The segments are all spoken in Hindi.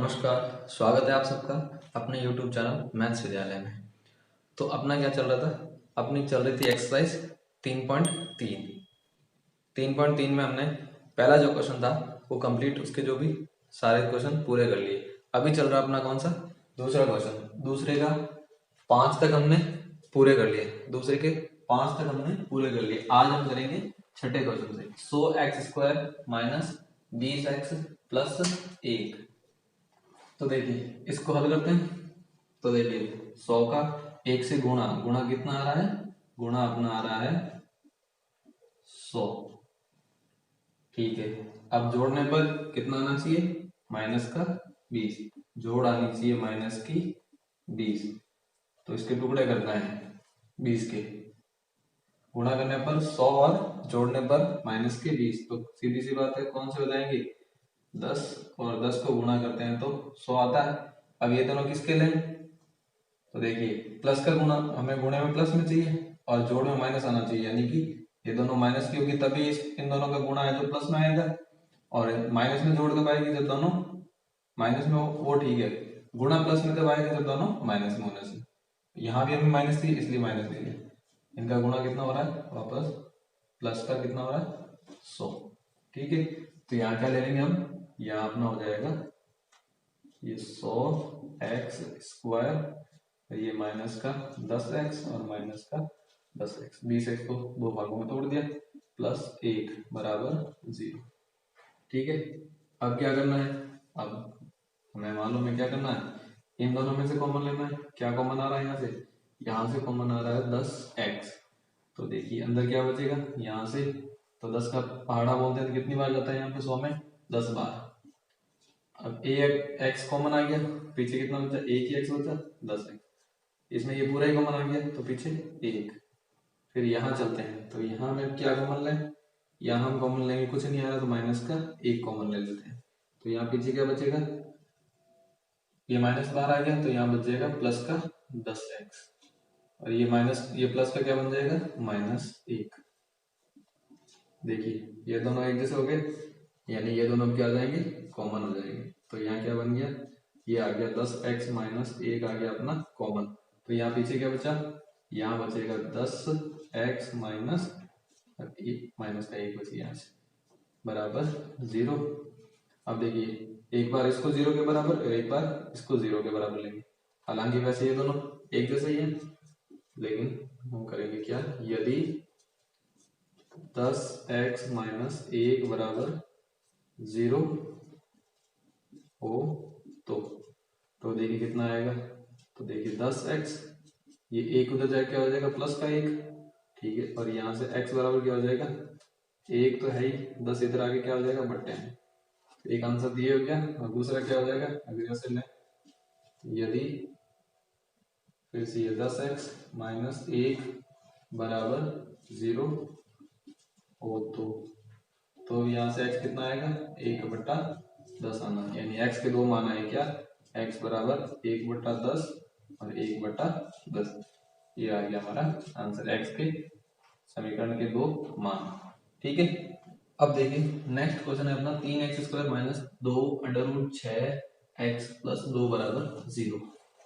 नमस्कार, स्वागत है आप सबका अपने YouTube चैनल मैथ्स विद्यालय में। तो अपना क्या चल रहा था? अपनी चल रही थी एक्सरसाइज 3.3। 3.3 में हमने पहला जो क्वेश्चन था वो कंप्लीट, उसके जो भी सारे क्वेश्चन पूरे कर लिए। अभी चल रहा अपना कौन सा? दूसरा क्वेश्चन। दूसरे का 5 तक हमने पूरे कर लिए। दूसरे के 5 तक हमने पूरे कर लिए। आज हम करेंगे छठे क्वेश्चन से 100x² माइनस 20x प्लस 1। तो देखिए इसको हल करते हैं। तो देखिए 100 का 1 से गुणा, गुणा कितना आ रहा है? गुणा अपना आ रहा है 100। ठीक है, अब जोड़ने पर कितना आना चाहिए? माइनस का 20। जोड़ आनी चाहिए माइनस की 20। तो इसके टुकड़े करना है 20 के। गुणा करने पर 100 और जोड़ने पर माइनस के 20। तो सीधी सी बात है, कौन से हो जाएंगे? 10 और 10 को गुणा करते हैं तो 100 आता है। अब ये दोनों किसके लें? तो देखिए प्लस का गुणा हमें गुणे में प्लस में चाहिए और जोड़ में माइनस आना चाहिए, यानी कि ये दोनों माइनस की होगी तभी इन दोनों का गुणा है जो प्लस में आएगा, और माइनस में जोड़ कब आएगी? जब दोनों माइनस में हो, वो ठीक है। गुणा प्लस में कब आएगा? जब दोनों माइनस में होने से। यहाँ भी हमें माइनस थी इसलिए माइनस ले लिया। इनका गुणा कितना हो रहा है? वापस प्लस का कितना हो रहा है? 100। ठीक है, तो यहाँ क्या ले लेंगे हम? यहाँ अपना हो जाएगा ये 100x², ये माइनस का 10x और माइनस का 10x। 20x को दो भागों में तोड़ दिया, प्लस 1 बराबर 0। ठीक है, अब क्या करना है? अब हमें मालूम है क्या करना है। इन दोनों में से कॉमन लेना है। क्या कॉमन आ रहा है? यहाँ से कॉमन आ रहा है 10x। तो देखिए अंदर क्या बचेगा? यहाँ से तो 10 का पहाड़ा बोलते हैं तो कितनी बार जाता है यहाँ पे? 100 में 10 बार। अब एक एक्स कॉमन आ गया, पीछे कितना बचा? एक ही एक्स बचा, 10x। इसमें ये पूरा ही कॉमन आ गया तो पीछे 1। फिर यहाँ चलते हैं, तो यहाँ में क्या कॉमन लें? यहाँ हम कॉमन लेंगे, कुछ नहीं आ रहा तो माइनस का 1 कॉमन ले लेते हैं। तो यहाँ पीछे क्या बचेगा? ये माइनस बाहर आ गया तो यहाँ बच जाएगा प्लस का 10x, और ये माइनस, ये प्लस का क्या बन जाएगा? -1। देखिए ये दोनों एक जैसे हो गए, यानी ये दोनों क्या आ जाएंगे? कॉमन हो जाएंगे। तो यहाँ क्या बन गया? ये आ गया 10x माइनस 1 आ गया अपना कॉमन। तो यहाँ पीछे क्या बचा? यहाँ बचेगा 10x माइनस माइनस का 1 बच गया यहाँ से, बराबर 0। अब देखिए एक बार इसको 0 के बराबर और एक बार इसको 0 के बराबर लेंगे। हालांकि वैसे ये दोनों एक जैसे ही है, लेकिन हम करेंगे क्या? यदि 10x माइनस 1 बराबर 0 हो तो देखिए कितना आएगा? तो देखिए 10x, ये 1 उधर जाए क्या हो जाएगा? प्लस का 1। ठीक है, और यहाँ से x बराबर क्या हो जाएगा? 1 तो है ही, 10 इधर आगे क्या हो जाएगा? बट्टे में। एक आंसर दिए हो गया, और दूसरा क्या हो जाएगा? अगर ऐसे लें, यदि फिर से ये 10x माइनस 1 बराबर 0 हो तो यहाँ से x कितना आएगा? 1/10 आना, यानी x के दो मान आए क्या? x बराबर 1/10 और 1/10। ये आ गया हमारा आंसर, x के समीकरण के दो मान। ठीक है, अब देखिए नेक्स्ट क्वेश्चन है अपना 3x² माइनस 2√6x प्लस 2 बराबर 0।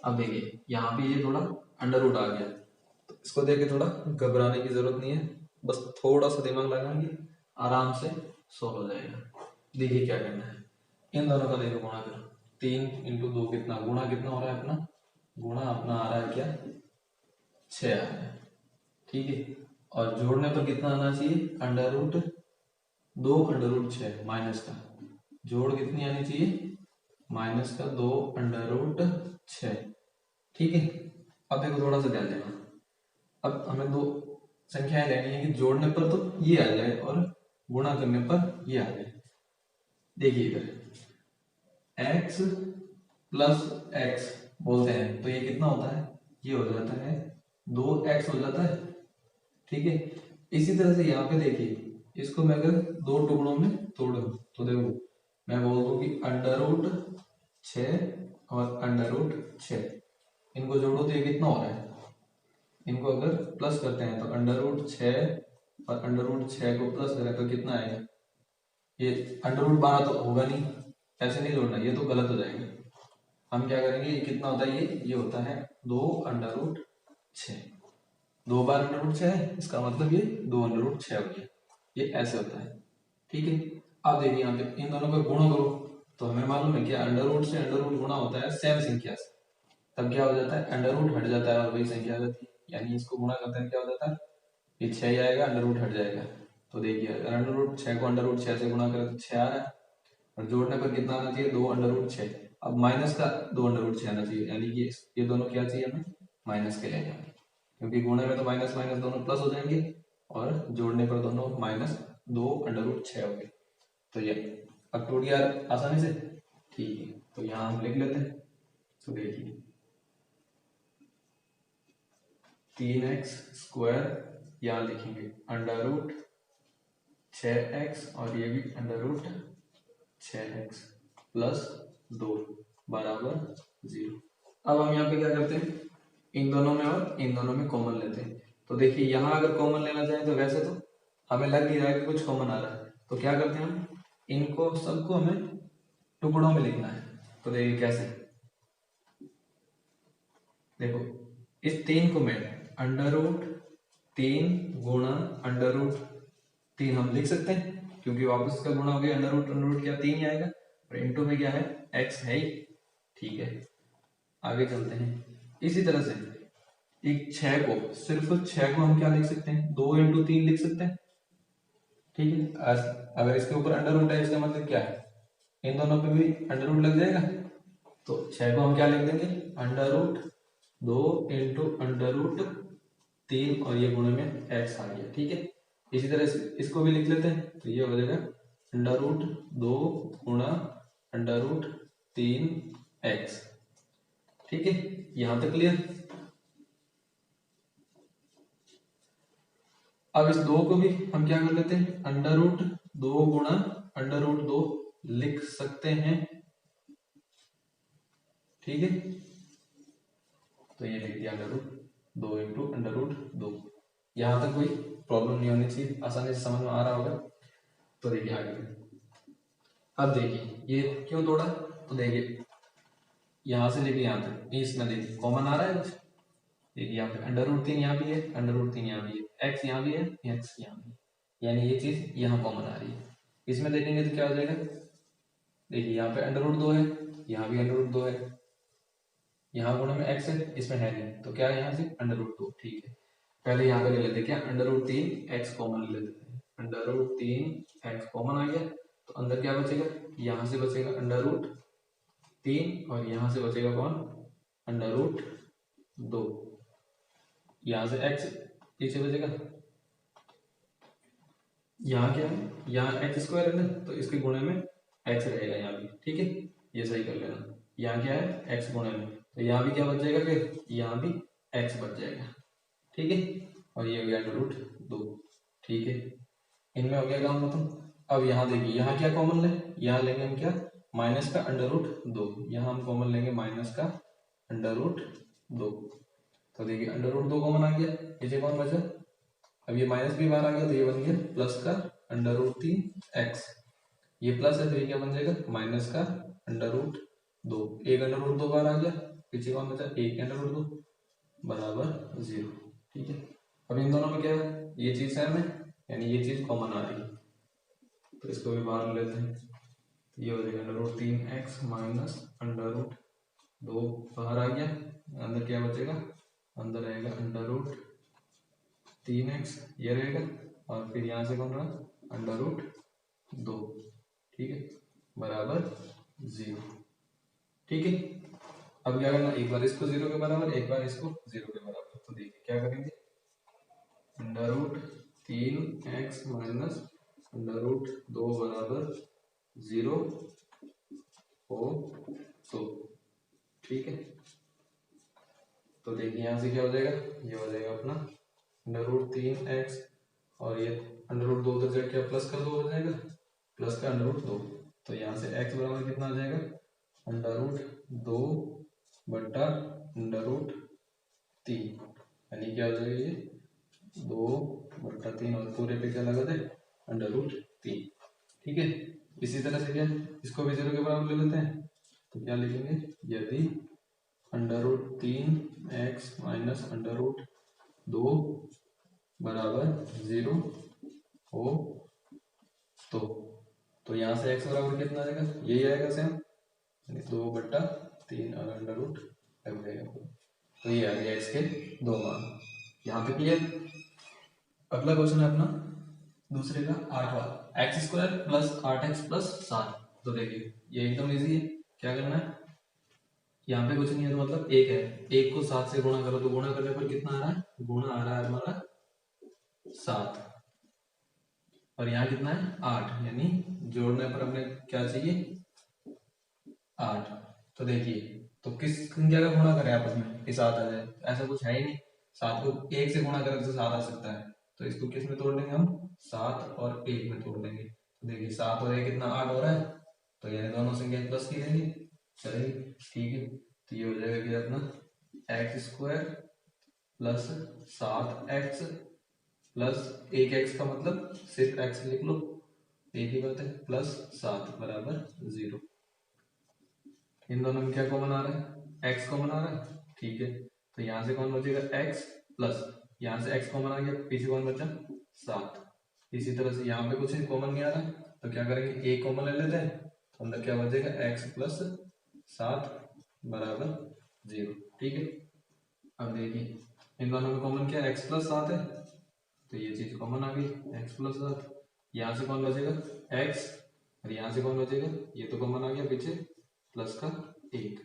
अब देखिए यहाँ पे ये थोड़ा अंडर रूट आ गया, तो इसको देख के थोड़ा घबराने की जरूरत नहीं है, बस थोड़ा सा दिमाग लगाएंगे आराम से सॉल्व हो जाएगा। देखिए क्या करना है, इन दोनों का देखो गुणा करो। 3 × 2 कितना? गुणा कितना हो रहा है अपना? गुणा अपना आ रहा है क्या? 6 आ रहा है। ठीक है, और जोड़ने पर कितना आना चाहिए? √2√6 माइनस का जोड़ कितनी आनी चाहिए? -2√6। ठीक है, अब देखो थोड़ा सा ध्यान देना। अब हमें दो संख्याएं लेनी है कि जोड़ने पर तो ये आ जाए और गुणा करने पर ये आ जाए। देखिए इधर x प्लस x बोलते हैं तो ये कितना होता है? ये हो जाता है 2x हो जाता है। ठीक है, इसी तरह से यहाँ पे देखिए, इसको मैं अगर दो टुकड़ों में तोड़ूं तो देखो मैं बोल दूं कि √6 और √6, इनको जोड़ो तो ये कितना हो रहा है? इनको अगर प्लस करते हैं तो √6 और √6 को प्लस करें तो कितना आएगा? ये √12 तो होगा नहीं, ऐसे नहीं जोड़ना, ये तो गलत हो जाएगा। हम क्या करेंगे, ये कितना होता है, ये होता है 2√6। 2 बार √6 है, इसका मतलब ये 2√6 हो गया। ये ऐसे होता है, ठीक है। अब देखिए यहाँ पे इन दोनों का गुणा करो, तो हमें मालूम है कि अंडर रूट से अंडर रूट गुणा होता है सेम संख्या से, तब क्या हो जाता है, अंडर रूट हट जाता है और वही संख्या आ जाती है। यानी इसको गुणा करते हैं क्या हो जाता है, ये 6 ही आएगा, अंडर रूट हट जाएगा। तो देखिए अगर अंडर रूट 6 को अंडर रूट 6 से गुणा करें तो 6 आ रहा है, और जोड़ने पर कितना आना चाहिए, 2√6। अब माइनस का 2√6 आना चाहिए, यानी कि ये दोनों क्या चाहिए हमें, माइनस के लेने होंगे, क्योंकि गुणे में तो माइनस माइनस दोनों प्लस हो जाएंगे, और जोड़ने पर दोनों -2√6 हो गए। तो ये अब टूट गया आसानी से, ठीक है। तो यहाँ हम लिख लेते हैं, तो देखिए 3x², यहाँ लिखेंगे √6x, और ये भी √6x + 2 बराबर 0। अब हम यहाँ पे क्या करते हैं, इन दोनों में और इन दोनों में कॉमन लेते हैं। तो देखिए यहाँ अगर कॉमन लेना चाहें तो वैसे तो हमें लग नहीं रहा है कि कुछ कॉमन आ रहा है, तो क्या करते हैं हम, इनको सबको हमें टुकड़ों में लिखना है। तो देखिए कैसे, देखो इस 3 को मैं √3 गुणा √3 हम लिख सकते हैं, क्योंकि वापस इसका गुणा हो गया, अंडर रूट क्या 3 ही आएगा, और इंटू में क्या है, x है ही, ठीक है। आगे चलते हैं, इसी तरह से एक 6 को, सिर्फ 6 को हम क्या लिख सकते हैं, 2 × 3 लिख सकते हैं, ठीक है। अगर इसके ऊपर अंडर रूट है, इसका मतलब क्या है, इन दोनों पे भी अंडर रूट लग जाएगा। तो 6 को हम क्या लिख देंगे, √2 × अंडर रूट 3, और ये गुणे में x आ गया, ठीक है। इसी तरह इसको भी लिख लेते हैं, तो ये हो जाएगा √2 गुणा √3x, ठीक है। यहां तक क्लियर। अब इस 2 को भी हम क्या कर लेते हैं, √2 गुणा √2 लिख सकते हैं, ठीक है। तो ये लिख दिया √2 × √2। यहां तक कोई प्रॉब्लम नहीं होनी चाहिए, आसानी से समझ में आ रहा होगा। तो देखिए आगे, अब देखिए ये क्यों तोड़ा, तो देखिए यहां से लेके यहां तक इसमें देखिए कॉमन आ रहा है कुछ, देखिए यहाँ पे √3 यहाँ भी है, √3 यहाँ भी है, x यहाँ भी है, x यहाँ भी है, यानी ये चीज यहाँ कॉमन आ रही है। इसमें देखेंगे तो क्या हो जाएगा, देखिए यहाँ पे √2 है, यहाँ भी √2 है, यहाँ गुणे में x है, इसमें है नहीं, तो क्या है यहाँ से √2, ठीक है। पहले यहाँ पे ले लेते क्या, √3x कॉमन ले लेते हैं, √3x कॉमन आ गया, तो अंदर क्या बचेगा, यहाँ से बचेगा √3, और यहाँ से बचेगा कौन, √2, यहाँ से x पीछे बचेगा, यहाँ क्या है, यहाँ x² है ना, तो इसके गुणे में x रहेगा यहाँ भी, ठीक है। ये सही कर लेना, यहाँ क्या है, x गुणे में, तो यहाँ भी क्या बच जाएगा, फिर यहाँ भी x बच जाएगा, ठीक है। और ये हो गया √2, ठीक है। इनमें हो गया काम खत्म। अब यहाँ देखिए, यहाँ क्या कॉमन ले, यहाँ लेंगे हम क्या, माइनस का √2, यहाँ हम कॉमन लेंगे माइनस का √2। तो देखिए √2 कॉमन आ गया, नीचे कौन बचा, अब ये माइनस भी बाहर आ गया, तो ये बन गया प्लस का √3x, ये प्लस है तो ये क्या बन जाएगा, माइनस का √2, एक √2 बाहर आ गया, पीछे कौन बचा, एक √2 बराबर 0, ठीक है। अब इन दोनों में क्या है, ये चीज सेम है, यानी ये चीज कॉमन आ रही है, तो इसको भी बाहर लेते हैं, तो ये हो जाएगा √3x माइनस √2 बाहर आ गया, अंदर क्या बचेगा, अंदर रहेगा √3x, ये रहेगा, और फिर यहाँ से कौन रहा, √2, ठीक है, बराबर 0, ठीक है। अब क्या करना, एक बार इसको 0 के बराबर, एक बार इसको 0 के बराबर, तो देखिए क्या करेंगे, √3x माइनस √2 बराबर 0 हो, तो ठीक है। तो देखिए यहाँ से क्या हो जाएगा, ये हो जाएगा अपना √3x, और ये √2 उधर जाके क्या प्लस का 2 हो जाएगा, प्लस का √2, तो यहाँ से x बराबर कितना आ जाएगा, √2 बटा √3, यानी क्या हो जाएगा, ये 2/3, और पूरे पे क्या लगा दे, √3, ठीक है। इसी तरह से क्या, इसको भी 0 के बराबर ले लेते हैं, तो क्या लिखेंगे, यदि √3x माइनस √2 बराबर 0 हो तो यहाँ से x बराबर कितना आएगा, यही आएगा सेम, 2/3 और √, लग जाएगा। तो ये आ गया x के 2 मान। यहाँ पे क्लियर। अगला क्वेश्चन है अपना दूसरे का 8वां, x² प्लस 8x प्लस 7। तो देखिए ये एकदम इजी है। क्या करना है, यहाँ पे कुछ नहीं है तो मतलब एक है, एक को 7 से गुणा करो तो गुणा करने पर कितना आ रहा है, गुणा आ रहा है हमारा 7, और यहाँ कितना है 8, यानी जोड़ने पर हमें क्या चाहिए 8। तो देखिए तो किस संख्या का गुणा करें आपस में कि 7 आ जाए, ऐसा कुछ है ही नहीं। 7 को 1 से गुणा करें तो 7 आ सकता है, तो इसको किस में तोड़ लेंगे हम, 7 और 1 में तोड़ लेंगे। तो देखिए 7 और 1 कितना 8 हो रहा है, तो यानी दोनों संख्या प्लस की लेंगे, चलेगी, ठीक है। तो ये हो जाएगा कि अपना x² plus 7x plus 1x का मतलब सिर्फ x लिख लो, एक ही बात है, प्लस 7 बराबर 0। इन दोनों में क्या कॉमन आ रहा है, x कॉमन आ रहा है, ठीक है। तो यहाँ से कौन बचेगा x प्लस, यहाँ से x कॉमन आ गया, पीछे कौन बचा 7। इसी तरह से यहाँ पे कुछ कॉमन नहीं आ रहा है, तो क्या करेंगे a कॉमन ले लेते हैं, तो अंदर क्या बचेगा x प्लस 7 बराबर 0, ठीक है। अब देखिए इन दोनों में कॉमन क्या है, x प्लस 7 है, तो ये चीज कॉमन आ गई, x प्लस 7। यहाँ से कौन बचेगा x, और यहाँ से कौन बचेगा, ये तो कॉमन आ गया पीछे, प्लस का 1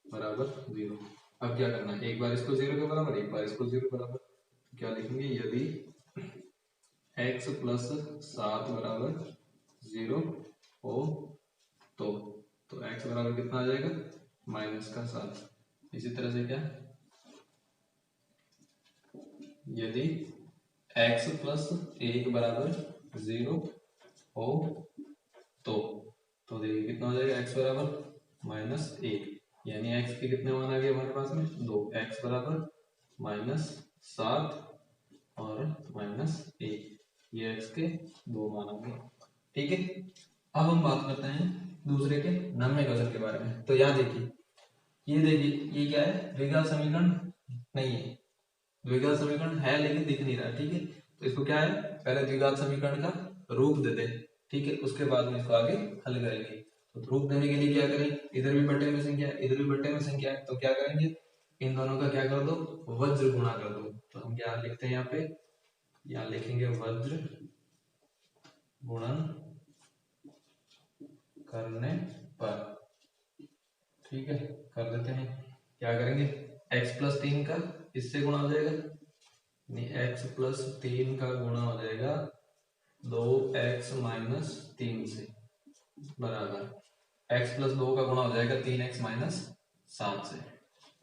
बराबर 0। अब क्या करना है, एक बार इसको 0 के बराबर, एक बार इसको 0 के बराबर, तो क्या लिखेंगे, यदि x प्लस 7 बराबर 0 हो तो x बराबर कितना आ जाएगा, माइनस का 7। इसी तरह से क्या, यदि x प्लस 1 बराबर 0 हो तो देखिए कितना हो जाएगा, x बराबर -1, यानी x के कितने मान आ गए हमारे पास में 2, x बराबर -7 और -1, ये x के 2 मान आ गए, ठीक है। अब हम बात करते हैं दूसरे के 9वें क्वेश्चन के बारे में। तो यहाँ देखिए, ये क्या है, द्विघात समीकरण नहीं है, द्विघात समीकरण है लेकिन दिख नहीं रहा, ठीक है। तो इसको क्या है, पहले द्विघात समीकरण का रूप देते हैं, ठीक है, उसके बाद में इसको आगे हल करेंगे। तो रूप देने के लिए क्या करें, इधर भी बट्टे में संख्या है, इधर भी बट्टे में संख्या है, तो क्या करेंगे, इन दोनों का क्या कर दो, वज्र गुणा कर दो। तो हम क्या लिखते हैं यहाँ पे, यहाँ लिखेंगे वज्र गुणन करने पर, ठीक है, कर देते हैं। क्या करेंगे, x प्लस 3 का इससे गुणा हो जाएगा, x प्लस 3 का गुणा हो जाएगा 2x माइनस 3 से, बराबर x प्लस 2 का गुणा हो जाएगा 3x माइनस 7 से,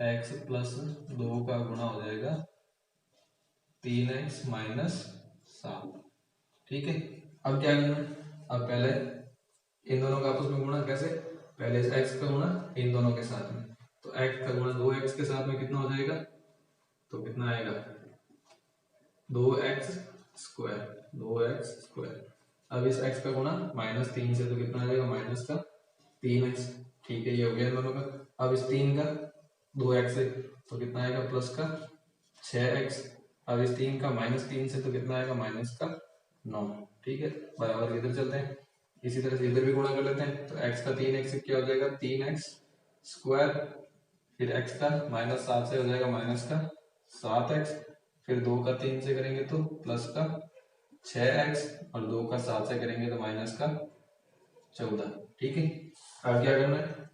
x प्लस 2 का गुणा हो जाएगा 3x माइनस 7, ठीक है। अब क्या करना है, अब पहले इन दोनों का आपस में गुणा कैसे, पहले x का गुणा इन दोनों के साथ में, तो x का गुणा 2x के साथ में कितना हो जाएगा, तो कितना आएगा 2x स्क्वायर, 2x स्क्वायर। अब इस x का गुणा -3 से, तो कितना आ जाएगा माइनस का 3x, ठीक है, ये हो गया दोनों का। अब इस 3 का 2x से तो कितना आएगा प्लस का 6x, अब इस 3 का -3 से तो कितना आएगा माइनस का 9, ठीक है, बराबर इधर चलते हैं। इसी तरह से इधर भी गुणा कर लेते हैं, तो x का 3x से क्या हो जाएगा 3x स्क्वायर, फिर x का -7 से हो जाएगा माइनस का 7x, फिर 2 का 3 से करेंगे तो प्लस का 6x, और 2 का 7 से करेंगे तो माइनस का 14, ठीक है। अब क्या करना है,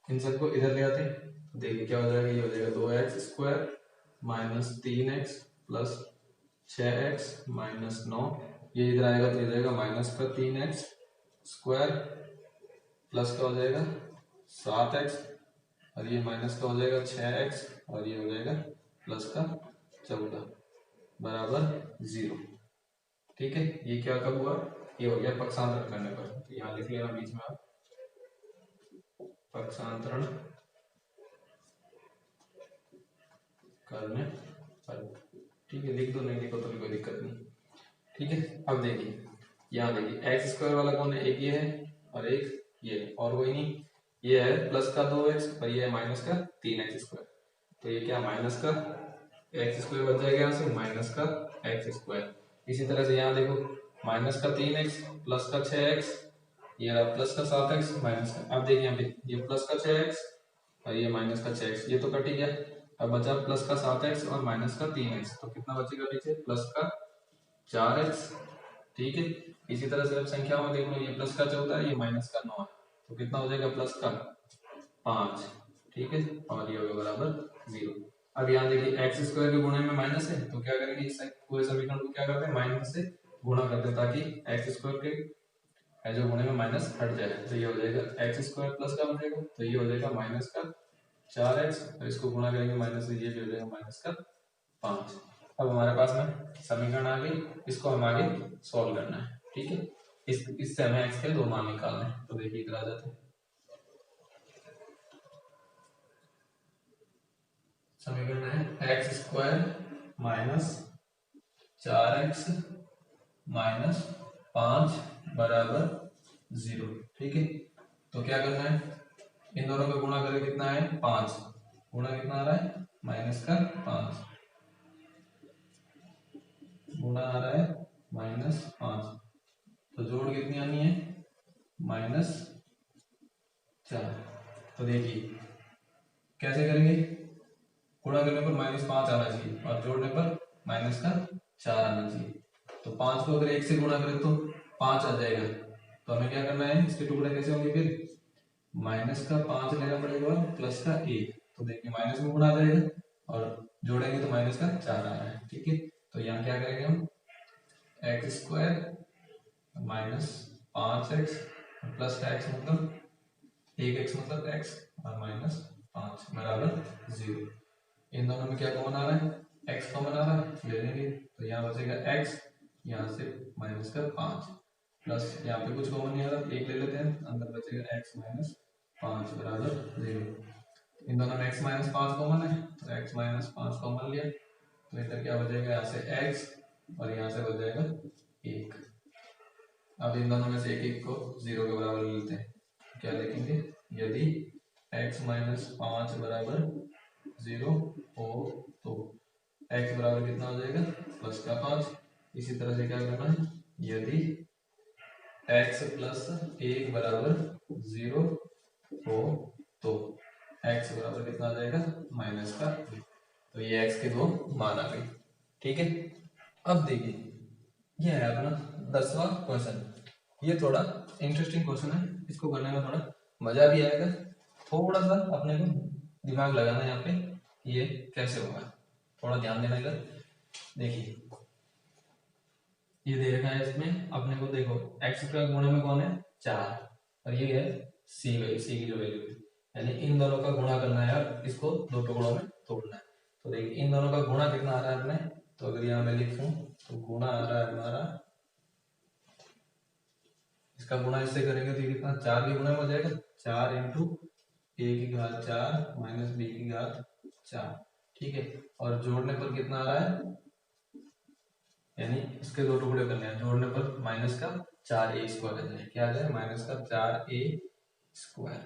इन सबको इधर ले आते हैं, देखिए क्या हो जाएगा, ये हो जाएगा 2x square minus 3x plus 6x minus 9, ये इधर आएगा तो ये जाएगा माइनस का 3x स्क्वायर प्लस का हो जाएगा 7x, और ये माइनस का हो जाएगा 6x, और ये हो जाएगा प्लस का 14 बराबर 0, ठीक है। ये क्या कब हुआ, ये हो गया पक्षांतरण करने पर, तो यहाँ लिख लेना बीच में आप पक्षांतरण करने पर, ठीक है, लिख दो, नहीं लिखो तो भी कोई दिक्कत नहीं, ठीक है। अब देखिए यहाँ देखिए x स्क्वायर वाला कौन है, एक ये है और एक ये है, और कोई नहीं, ये है प्लस का 2x और ये है माइनस का 3x स्क्वायर। तो ये क्या माइनस का एक्स स्क्वायर बच जाएगा यहाँ से माइनस का एक्स स्क्वायर। इसी तरह से यहाँ देखो माइनस का 3x प्लस का 6x, ये रहा प्लस का 7x माइनस का, अब देखिए यहाँ पे ये प्लस का 6x और ये माइनस का 6x, ये तो कट ही गया। अब बचा प्लस का 7x और माइनस का 3x, तो कितना बचेगा पीछे प्लस का 4x। ठीक है, इसी तरह से अब संख्याओं में देख लो, ये प्लस का 14 है, ये माइनस का 9 है, तो कितना हो जाएगा प्लस का 5। ठीक है, और ये होगा बराबर 0। अब यहाँ देखिए एक्स स्क्वायर के गुणे में माइनस है, तो क्या करेंगे इस पूरे समीकरण को क्या करते हैं माइनस से गुणा करते हैं, ताकि एक्स स्क्वायर के जो गुणे में माइनस हट जाए। तो ये हो जाएगा एक्स स्क्वायर प्लस का हो जाएगा, तो ये हो जाएगा माइनस का 4x और इसको गुणा करेंगे माइनस से, ये भी हो जाएगा माइनस का 5। अब हमारे पास में समीकरण आ गई, इसको हम आगे सॉल्व करना है। ठीक है, इससे हमें एक्स के दो मान निकालने हैं। तो देखिए इधर आ जाते हैं, समीकरण है x square minus 4x minus 5 बराबर 0। ठीक है, तो क्या करना है, इन दोनों का गुणा करें, कितना है 5, गुणा कितना आ रहा है माइनस का 5, गुणा आ रहा है माइनस 5, तो जोड़ कितनी आनी है माइनस 4। तो देखिए कैसे करेंगे, गुणा करने पर माइनस 5 आना चाहिए और जोड़ने पर माइनस का 4 आना चाहिए। तो 5 को अगर 1 से गुणा करें तो 5 आ जाएगा, तो हमें क्या करना है, इसके टुकड़े कैसे होंगे, फिर माइनस का 5 लेना पड़ेगा और प्लस का 1, तो देखिए माइनस में गुणा आ जाएगा और जोड़ेंगे तो माइनस का 4 आ रहा है। ठीक है, तो यहाँ क्या करेंगे हम, x square minus 5x plus का x मतलब 1x मतलब x और माइनस 5 बराबर 0। इन दोनों में क्या कॉमन आ रहा है, x कॉमन आ रहा है, ले लेंगे, तो यहाँ बचेगा x, यहाँ से माइनस का 5 प्लस यहाँ पे कुछ कॉमन नहीं आ रहा, 1 ले लेते हैं, अंदर बचेगा x माइनस 5 बराबर 0। इन दोनों में x माइनस 5 कॉमन है, तो x माइनस 5 कॉमन लिया, तो इधर क्या बचेगा, यहाँ से x और यहाँ से बच जाएगा 1। अब इन दोनों में से एक एक को 0 के बराबर ले लेते हैं, क्या लिखेंगे, यदि x माइनस 5 बराबर 0 हो तो x बराबर कितना हो जाएगा प्लस का 5। इसी तरह से क्या करना है, यदि x प्लस 1 बराबर 0 हो तो x बराबर कितना आ जाएगा माइनस का 1। तो ये x के दो मान आ गए। ठीक है, अब देखिए ये है अपना 10वां क्वेश्चन। ये थोड़ा इंटरेस्टिंग क्वेश्चन है, इसको करने में थोड़ा मजा भी आएगा, थोड़ा सा अपने को दिमाग लगाना है यहाँ पे, ये कैसे होगा, थोड़ा ध्यान देना इधर। देखिए ये दे रखा है इसमें अपने को, देखो x का गुणे में कौन है 4 और ये है c की जो वैल्यू है, यानी इन दोनों का गुणा करना है और इसको दो टुकड़ों में तोड़ना है। तो देखिए इन दोनों का गुणा कितना आ रहा है अपने, तो अगर यहाँ मैं लिखूं तो गुणा आ रहा है हमारा, इसका गुणा इससे करेंगे तो कितना 4 के गुणा में हो जाएगा, 4 इंटू a की घात 4 माइनस b की घात 4। ठीक है, और जोड़ने पर कितना आ रहा है, यानी इसके दो टुकड़े करने हैं, जोड़ने पर माइनस का 4a स्क्वायर आ जाए, क्या आ जाए माइनस का 4a स्क्वायर।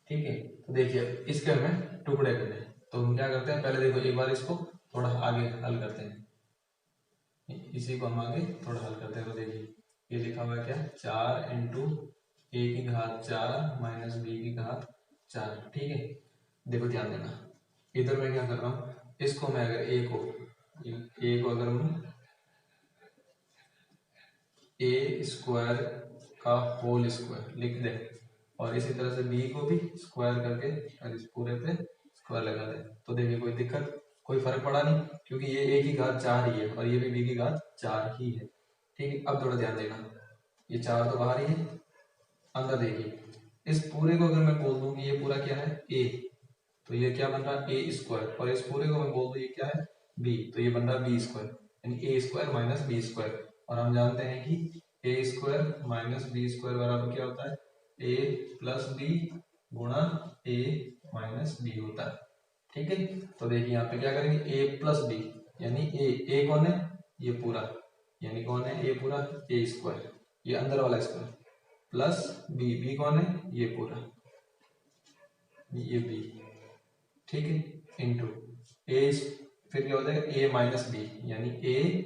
ठीक है, तो देखिए इसके हमें टुकड़े करने हैं, तो हम क्या करते हैं, पहले देखो एक बार इसको थोड़ा आगे हल करते हैं, इसी को हम आगे थोड़ा हल करते हैं। तो देखिए ये लिखा हुआ है क्या, 4 इंटू ए की घात 4 माइनस बी की घात 4। ठीक है, देखो ध्यान देना, इधर मैं क्या कर रहा हूँ, इसको मैं अगर ए को अगर मैं ए स्क्वायर का होल स्क्वायर लिख दे और इसी तरह से बी को भी स्क्वायर करके और इस पूरे पे स्क्वायर लगा दे, तो देखिए कोई दिक्कत, कोई फर्क पड़ा नहीं, क्योंकि ये ए की घात 4 ही है और ये भी बी की घात 4 ही है। ठीक है, अब थोड़ा ध्यान देना, ये 4 तो बाहर ही है, अंदर देखिए इस पूरे को अगर मैं बोल दूं कि ये पूरा क्या है a, तो ये क्या बन रहा है ए स्क्वायर, और इस पूरे को मैं बोल दूं ये क्या है b, तो ये बन रहा है बी स्क्वायर, यानी ए स्क्वायर माइनस बी स्क्वायर। और हम जानते हैं कि ए स्क्वायर माइनस बी स्क्वायर बराबर क्या होता है, a प्लस बी गुणा a माइनस बी होता है। ठीक है, तो देखिए यहाँ पे क्या करेंगे a प्लस बी, यानी a कौन है ये पूरा, यानी कौन है ये पूरा ए स्क्वायर, ये अंदर वाला स्क्वायर, प्लस बी कौन है ये पूरा, ये बी, ठीक है, इंटू ए, फिर क्या हो जाएगा ए माइनस बी, यानी ए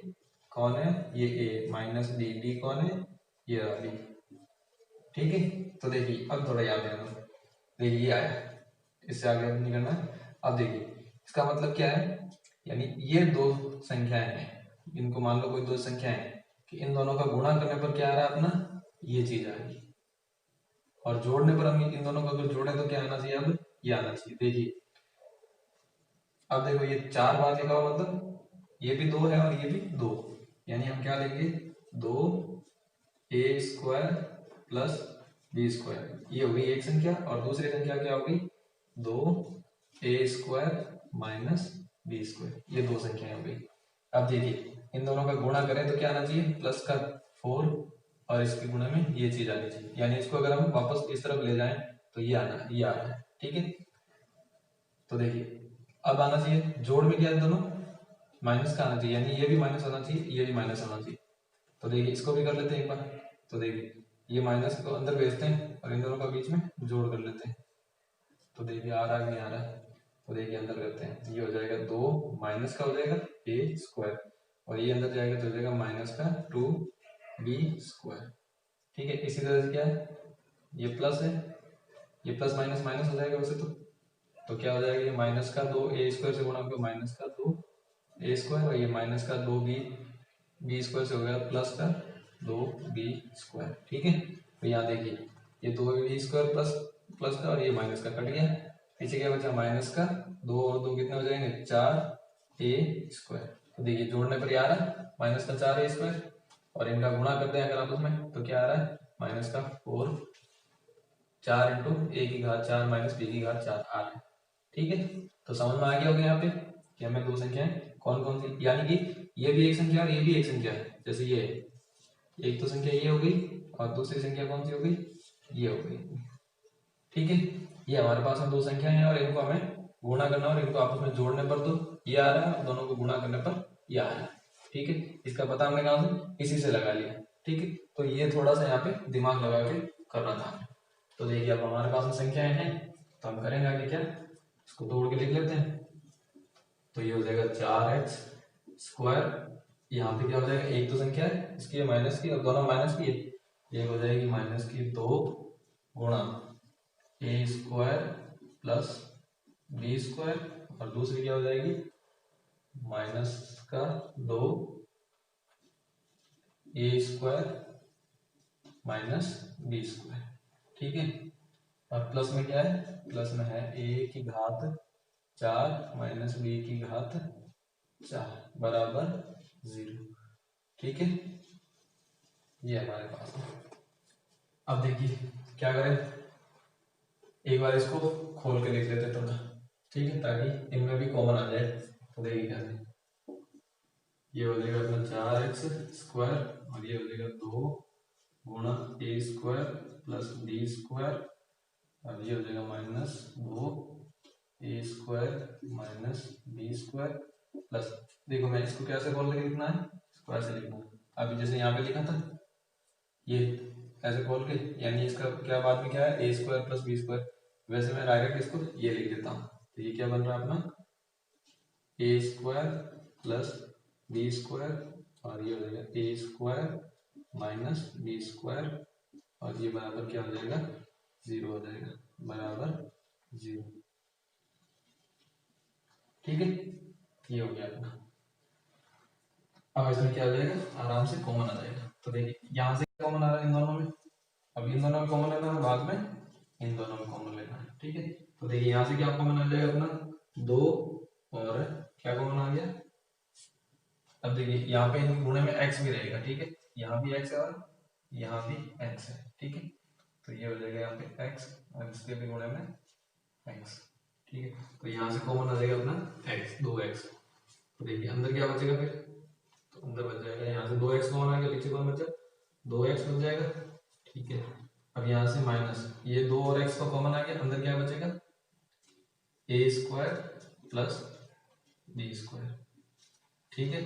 कौन है, ये ए माइनस डी, डी कौन है, ये बी, ठीक है। तो देखिए अब थोड़ा याद है, देखिए ये आया, इससे आगे नहीं करना। अब देखिए इसका मतलब क्या है, यानी ये दो संख्याएं हैं, इनको मान लो कोई दो संख्याएं हैं कि इन दोनों का गुणा करने पर क्या आ रहा है अपना, ये चीज आ रही, और जोड़ने पर हम इन दोनों को अगर जोड़े तो क्या आना चाहिए, अब ये आना चाहिए। देखिए अब देखो ये 4 बार लिखा हुआ, मतलब ये भी 2 है और ये भी 2, यानी हम क्या लेंगे, 2a² प्लस b², ये हो गई एक संख्या, और दूसरी संख्या क्या होगी, 2a² माइनस b², ये दो संख्याएं हो गई। अब देखिए इन दोनों का गुणा करें तो क्या आना चाहिए, प्लस का 4, और इसके गुणे में ये चीज आनी चाहिए, यानी इसको अगर हम वापस इस तरफ ले जाएं तो ये आना, ये आ रहा है, ठीक है। तो देखिए अब आना चाहिए, जोड़ में क्या है, दोनों माइनस का आना चाहिए, यानी ये भी माइनस होना चाहिए, ये भी माइनस होना चाहिए। तो देखिए इसको भी कर लेते हैं एक बार, तो देखिए ये माइनस को अंदर भेजते हैं और इन दोनों का बीच में जोड़ कर लेते हैं, तो देखिए आ रहा है नहीं आ रहा है, तो देखिए अंदर करते हैं, ये हो जाएगा 2 माइनस का हो जाएगा a², और ये अंदर जाएगा तो हो जाएगा माइनस का 2b², ठीक है। इसी तरह से क्या है, ये प्लस है, ये प्लस माइनस माइनस हो जाएगा वैसे तो क्या हो जाएगा, ये माइनस का 2a² से गुणा होगा माइनस का 2a², और ये माइनस का 2b² से हो गया प्लस का 2b², ठीक है। तो यहाँ देखिए ये 2b² प्लस प्लस का, और ये माइनस का कट गया, पीछे क्या बचा, माइनस का 2 और 2 कितने हो जाएंगे, 4a²। तो देखिए जोड़ने पर आ रहा है माइनस का 4a², और इनका गुणा करते हैं अगर आपस में तो क्या आ रहा है, माइनस का 4, 4 इंटू a की घात 4 माइनस b की घात 4 आ रहा है, ठीक है। तो समझ में आ गया होगा यहाँ पे कि हमें दो संख्याएं कौन कौन सी, यानी कि ये भी एक संख्या और ये भी एक संख्या है, जैसे ये एक तो संख्या ये हो गई और दूसरी संख्या कौन सी हो गई, ये हो गई, ठीक है। ये हमारे पास में दो संख्या है और इनको हमें गुणा करना और इनको आपस में जोड़ने पर तो ये आ रहा है, दोनों को गुणा करने पर ये आ रहा है, ठीक है। इसका पता हमने कहा से, इसी से लगा लिया, ठीक है। तो ये थोड़ा सा यहाँ पे दिमाग लगा के करना था। तो देखिए अब हमारे पास में संख्याएं हैं, तो हम करेंगे आगे क्या, इसको तोड़ के लिख लेते हैं। तो ये हो जाएगा 4x², यहाँ पे क्या हो जाएगा, एक तो संख्या है इसकी माइनस की और दोनों माइनस की है, एक हो जाएगी माइनस की 2 गुणा a² प्लस b², और दूसरी क्या हो जाएगी माइनस का 2a² माइनस b², ठीक है। और प्लस में क्या है, प्लस में है a की घात 4 माइनस b की घात 4 बराबर 0, ठीक है। ये हमारे पास है। अब देखिए क्या करें, एक बार इसको खोल के लिख लेते थोड़ा, ठीक है, ताकि इनमें भी कॉमन आ जाए। तो देखिए क्या है, ये हो जाएगा अपना 4x² और ये हो जाएगा 2 गुणा a² प्लस b², और ये हो जाएगा minus 2a² minus b² plus, देखो मैं इसको कैसे खोल के लिखना है, इसको ऐसे लिखना है, अभी जैसे यहाँ पे लिखा था ये ऐसे खोल के, यानी इसका क्या बाद में क्या है a² प्लस b², वैसे मैं डायरेक्ट इसको ये लिख देता हूँ। तो ये क्या बन रहा है अपना a² प्लस b² और ये हो जाएगा a² माइनस b², और ये बराबर क्या हो जाएगा 0 हो जाएगा, बराबर 0, ठीक है। ये हो गया अपना। अब इसमें क्या हो जाएगा, आराम से कॉमन आ जाएगा। तो देखिए यहाँ से कॉमन आ रहा है इन दोनों में, अब इन दोनों में कॉमन लेना है, बाद में इन दोनों में कॉमन लेना है, ठीक है। तो देखिए यहाँ से क्या कॉमन आ जाएगा अपना 2, और क्या कॉमन आ गया, अब देखिए यहाँ पे इन गुणे में x भी रहेगा, ठीक है, यहाँ भी x है और यहाँ भी x है, ठीक है। तो ये हो जाएगा यहाँ पे x और इसके भी गुणे में x, ठीक है। तो यहाँ से कॉमन आ जाएगा अपना x, 2x। तो देखिए अंदर क्या बचेगा फिर, तो अंदर बच जाएगा, यहाँ से 2x कॉमन आ गया, पीछे कौन बचा 2x बच जाएगा, ठीक है। अब यहाँ से माइनस ये 2 और x का कॉमन आ गया, अंदर क्या बचेगा a² प्लस b², ठीक है।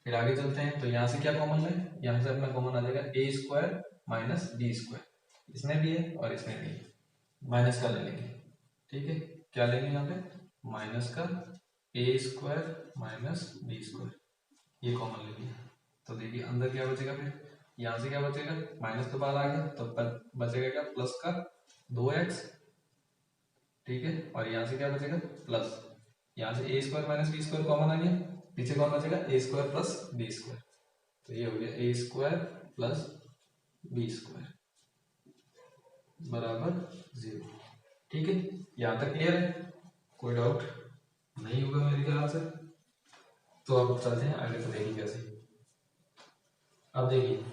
फिर आगे चलते हैं, तो यहाँ से क्या कॉमन है, यहाँ से अपना कॉमन आ जाएगा a² माइनस b², इसमें भी है और इसमें भी है, माइनस का ले लेंगे, ठीक है, क्या लेंगे यहाँ पे, माइनस का ए स्क्वायर माइनस बी स्क्वायर, ये कॉमन लेंगे। तो देखिए अंदर क्या बचेगा, फिर यहाँ से क्या बचेगा, माइनस तो बाहर आ गया, तो बचेगा क्या, प्लस का 2x, ठीक है, और यहाँ से क्या बचेगा प्लस, यहाँ से a square minus b square common आ गया, पीछे कौन बचेगा, a square plus b square, तो ये हो गया a square plus b square बराबर 0। ठीक है, यहाँ तक क्लियर है, कोई डाउट नहीं होगा मेरे ख्याल से। तो अब चलते हैं आगे, तो देखिए कैसे। अब देखिए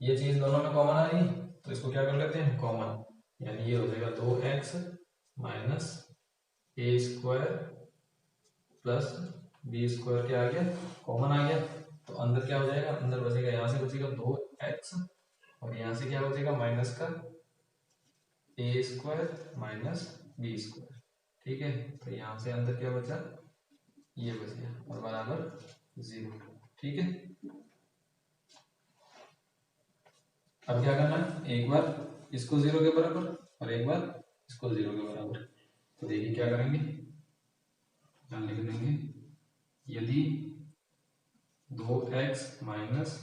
ये चीज दोनों में कॉमन आ रही है, तो इसको क्या कर लेते हैं कॉमन, यानी ये हो जाएगा 2x माइनस ए स्क्वायर प्लस बी स्क्वायर क्या आ गया, कॉमन आ गया। तो अंदर क्या हो जाएगा, अंदर बचेगा, यहाँ से बचेगा 2x और यहाँ से क्या बचेगा माइनस का ए स्क्वायर माइनस बी स्क्वायर, ठीक है। तो यहाँ से अंदर क्या बचा, ये बच गया और बराबर 0, ठीक है। अब क्या करना है, एक बार इसको 0 के बराबर और एक बार इसको 0 के बराबर। तो देखिए क्या करेंगे, यहाँ लिख देंगे यदि 2x माइनस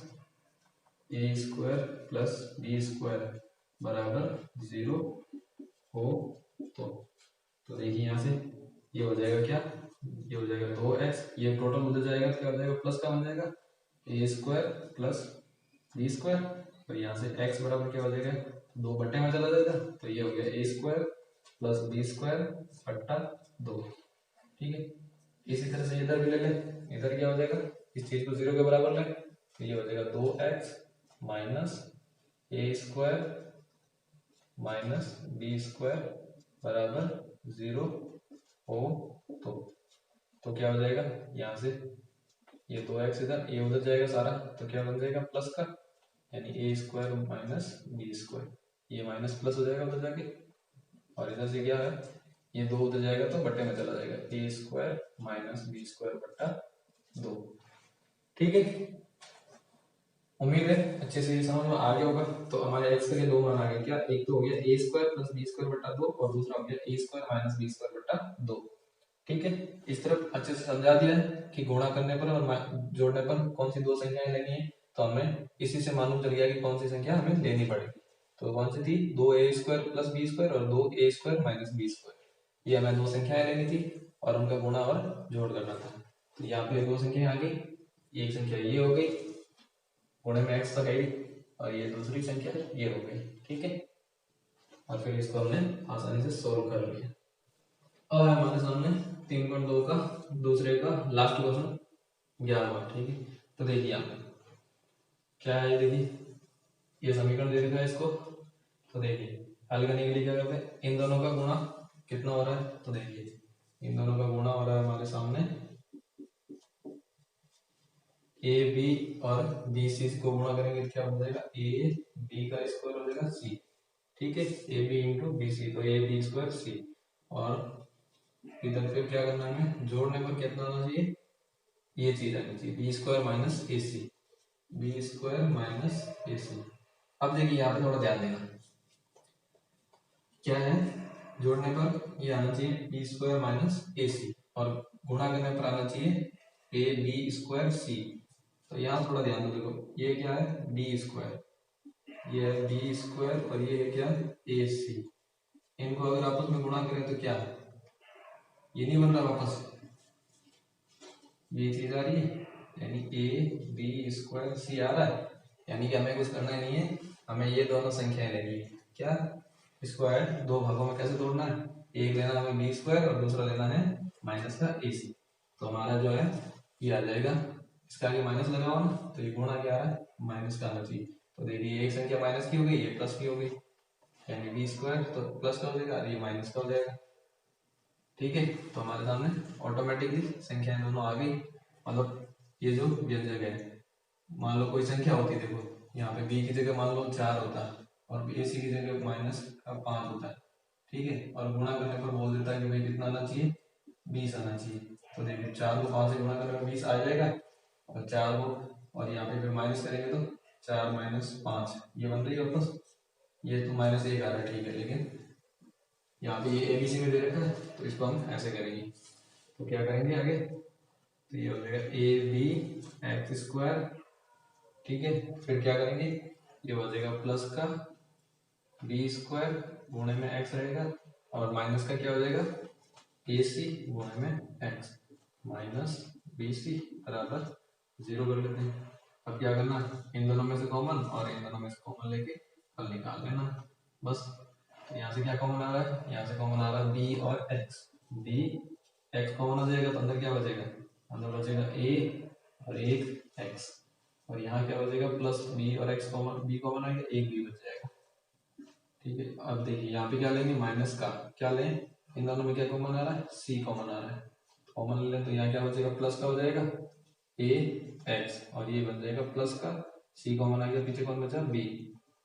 ए स्क्वायर प्लस बी स्क्वायर बराबर 0 हो तो देखिए यहाँ से ये हो जाएगा क्या, ये हो जाएगा 2x, ये टोटल उधर जाएगा तो क्या हो जाएगा, प्लस का बन जाएगा ए स्क्वायर प्लस बी स्क्वायर, और यहाँ से x बराबर क्या हो जाएगा, 2 बट्टे में चला जाएगा, तो ये हो गया a square plus b square बट्टा 2, ठीक है। इसी तरह से इधर भी ले लें, इधर क्या हो जाएगा, इस चीज को 0 के बराबर लें, तो ये हो जाएगा 2x माइनस ए स्क्वायर माइनस बी स्क्वायर बराबर 0 हो तो क्या हो जाएगा, यहाँ से ये 2x इधर, ये उधर जाएगा सारा, तो क्या बन जाएगा प्लस का, यानी ए स्क्वायर माइनस बी स्क्वायर, ये माइनस प्लस हो जाएगा उधर जाके, और इधर से क्या है, ये 2 उधर जाएगा तो बट्टे में चला जाएगा, ए स्क्वायर माइनस बी स्क्वायर बट्टा 2, ठीक है। उम्मीद है अच्छे से ये समझ में आ गया होगा। तो हमारे x के लिए 2 मान आ गए, क्या, एक तो हो गया a square plus b square बट्टा 2 और दूसरा हो गया a square minus b square बट्टा 2, ठीक है। इस तरफ अच्छे से समझा दिया है कि गुणा करने पर और जोड़ने पर कौन सी 2 संख्याएं लेनी है, तो हमें इसी से मालूम चल गया कि कौन सी संख्या हमें लेनी पड़ेगी। तो कौन सी थी, 2a square plus b square और 2a square minus b square, ये हमें 2 संख्याएं लेनी थी और उनका गुणा और जोड़ करना था। तो यहाँ पे 2 संख्याएं आ गई, एक संख्या ये हो गई, गुणे में x तक आई, और ये दूसरी संख्या ये हो गई, ठीक है। और फिर इसको हमने आसानी से सोल्व कर लिया। अब हमारे सामने 3.2 का दूसरे का लास्ट क्वेश्चन 11वां, ठीक है। तो देखिए यहाँ पे क्या है, देखिए ये समीकरण दे रखा है इसको, तो देखिए हल करने के लिए क्या करते हैं, इन दोनों का गुणा कितना हो रहा है, तो देखिए इन दोनों का गुणा हो रहा है हमारे सामने ए बी और बी सी को गुणा करेंगे तो क्या हो जाएगा, ए बी का स्क्वायर हो जाएगा सी, ठीक है, A B into B C, तो ए बी स्क्वायर सी, और इधर फिर क्या करना है, जोड़ने पर कितना आना चाहिए, ये चीज आनी चाहिए बी स्क्वायर माइनस ए सी, बी स्क्वायर माइनस ए सी। अब देखिए यहाँ पे थोड़ा ध्यान देना, क्या है, जोड़ने पर ये आना चाहिए बी स्क्वायर माइनस ए सी और गुणा करने पर आना चाहिए ए बी स्क्वायर सी। तो यहाँ थोड़ा ध्यान दो, देखो ये क्या है बी स्क्वायर, ये है बी स्क्वायर और ये है क्या ए सी, इनको अगर आपस में गुणा करें तो क्या है, ये नहीं बन रहा वापस, ये चीज आ रही है, यानी ए बी स्क्वायर सी आ रहा है, यानी कि हमें कुछ करना ही नहीं है, हमें ये दोनों संख्याएं लेनी है, क्या, स्क्वायर 2 भागों में कैसे तोड़ना है, एक लेना हमें बी स्क्वायर और दूसरा लेना है माइनस का ए सी। तो हमारा जो है ये आ जाएगा, इसका आगे माइनस लगा हुआ ना, तो ये गुणा क्या आ रहा है, माइनस का आना चाहिए। तो देखिए एक संख्या माइनस की हो गई, ये प्लस की हो गई, यानी बी स्क्वायर तो प्लस का हो जाएगा और ये माइनस का हो जाएगा, ठीक है। तो हमारे सामने ऑटोमेटिकली संख्याएं दोनों आ गई, मतलब ये जो व्यंजक है, मान लो कोई संख्या होती है, देखो यहाँ पे बी की जगह मान लो 4 होता है और ए सी की जगह माइनस का 5 होता है, ठीक है, और गुणा करने पर बोल देता है कि भाई कितना आना चाहिए, 20 आना चाहिए। तो देखिए 4 को 5 से गुणा करने पर 20 आ जाएगा, और 4 को और यहाँ पे फिर माइनस करेंगे तो 4 माइनस 5 ये बन रही है वापस, ये तो -1 आ रहा है, ठीक है, लेकिन यहाँ पे ये ABC में दे रखा है, तो इसको हम ऐसे करेंगे। तो क्या करेंगे आगे, तो ये हो जाएगा AB(x²), ठीक है। फिर क्या करेंगे, ये हो जाएगा प्लस का B² गुणे में x रहेगा, और माइनस का क्या हो जाएगा AC गुणे में x माइनस BC बराबर 0 कर लेते हैं। अब क्या करना, इन दोनों में से कॉमन और इन दोनों में से कॉमन लेके हल निकाल लेना बस। तो यहाँ से क्या कॉमन आ रहा है, यहाँ से कॉमन आ रहा है B और x। B x कॉमन हो जाएगा तो अंदर क्या बचेगा, अंदर बचेगा A और एक x, और यहाँ क्या बचेगा प्लस B और x कॉमन, B कॉमन आएगा, एक B बच जाएगा, ठीक है। अब देखिए यहाँ पे क्या लेंगे, माइनस का क्या लें, इन दोनों में क्या कॉमन आ रहा है, C कॉमन आ रहा है, कॉमन ले लें तो यहाँ क्या बचेगा, प्लस का हो जाएगा AX, और ये बन जाएगा प्लस का C कॉमन आ गया, पीछे कौन बचा B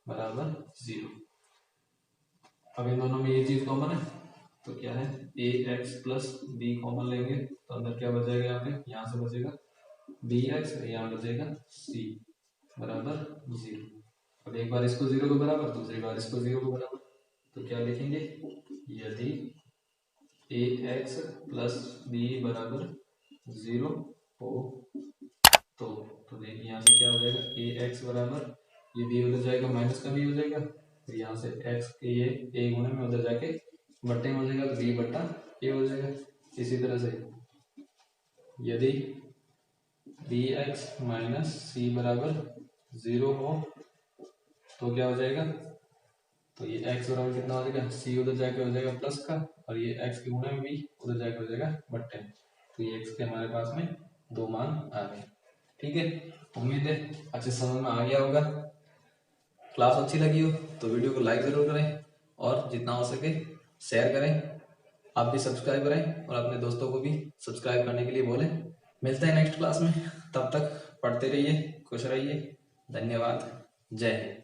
बराबर 0। अब इन दोनों में ये चीज कॉमन है तो क्या है AX प्लस B कॉमन लेंगे तो अंदर क्या बचेगा, यहाँ पे यहाँ से बचेगा BX, यहाँ बचेगा C बराबर 0। अब एक बार इसको 0 के बराबर, दूसरी बार इसको 0 के बराबर, तो क्या लिखेंगे, यदि AX प्लस B बराबर 0 हो तो देखिए यहाँ से क्या हो जाएगा, AX बराबर ये B उधर जाएगा, माइनस का B हो जाएगा, तो यहाँ से x के ये A गुणे में उधर जाके बट्टे में हो जाएगा, तो B बट्टा A हो जाएगा। इसी तरह से यदि BX माइनस C बराबर 0 हो तो क्या हो जाएगा, तो ये x बराबर कितना हो जाएगा, C उधर जाके हो जाएगा प्लस का, और ये x के गुणे में B उधर जाके हो जाएगा बट्टे में, तो ये x के हमारे पास में दो मान आ गए, ठीक है। उम्मीद है अच्छे समझ में आ गया होगा। क्लास अच्छी लगी हो तो वीडियो को लाइक जरूर करें, और जितना हो सके शेयर करें। आप भी सब्सक्राइब करें और अपने दोस्तों को भी सब्सक्राइब करने के लिए बोलें। मिलते हैं नेक्स्ट क्लास में, तब तक पढ़ते रहिए, खुश रहिए, धन्यवाद, जय हिंद।